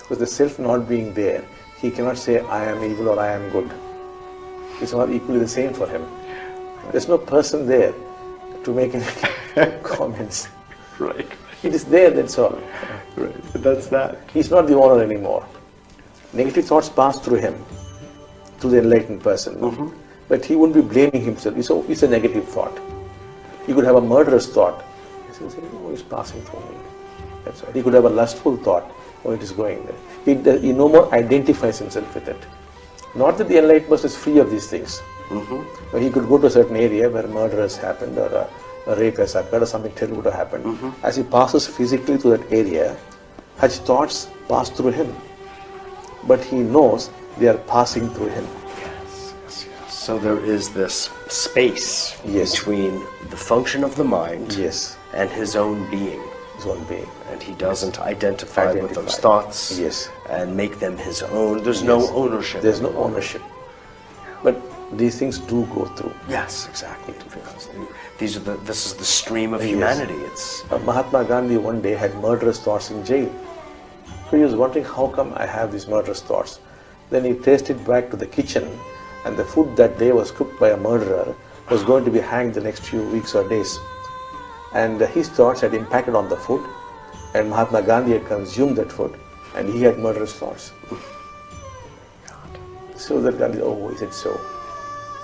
With the self not being there, he cannot say, I am evil or I am good. It's not equally the same for him. There's no person there to make any comments. Right. It is there, that's all. Right. But that's that. He's not the owner anymore. Negative thoughts pass through him, to the enlightened person. But he wouldn't be blaming himself. It's a negative thought. He could have a murderous thought. He says, oh, it's passing through me. That's all. He could have a lustful thought. Oh, it is going there. He no more identifies himself with it. Not that the enlightened person is free of these things. But he could go to a certain area where murder has happened or a rape has occurred or something terrible would have happened. As he passes physically to that area, his thoughts pass through him. But he knows they are passing through him. Yes. So there is this space between the function of the mind and his own being. His own being. And he doesn't identify with those thoughts and make them his own. There's no ownership. There's no ownership. But these things do go through. Yes, exactly. This is the stream of humanity. It's Mahatma Gandhi one day had murderous thoughts in jail. So he was wondering, how come I have these murderous thoughts? Then he traced it back to the kitchen, and the food that day was cooked by a murderer was going to be hanged the next few weeks or days. And his thoughts had impacted on the food, and Mahatma Gandhi had consumed that food, and he had murderous thoughts. So that Gandhi, oh, is it so?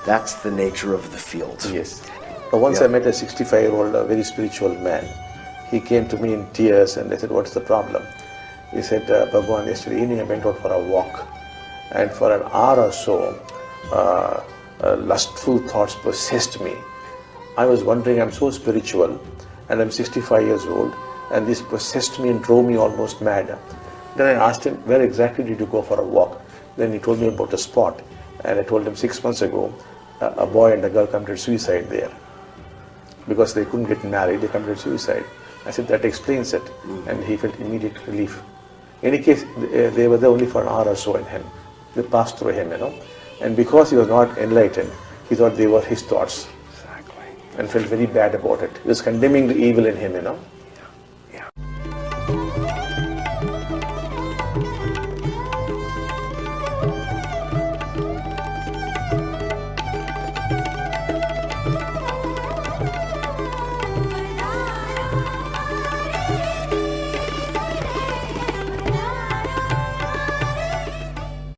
That's the nature of the field. Yes. Once I met a 65-year-old, a very spiritual man. He came to me in tears and I said, what's the problem? He said, Bhagavan, yesterday evening I went out for a walk, and for an hour or so, lustful thoughts possessed me. I was wondering, I'm so spiritual and I'm 65 years old, and this possessed me and drove me almost mad. Then I asked him, where exactly did you go for a walk? Then he told me about a spot, and I told him 6 months ago, a boy and a girl committed suicide there. Because they couldn't get married, they committed suicide. I said, that explains it. And he felt immediate relief. In any case, they were there only for an hour or so in him. They passed through him, And because he was not enlightened, he thought they were his thoughts. Exactly. And felt very bad about it. He was condemning the evil in him,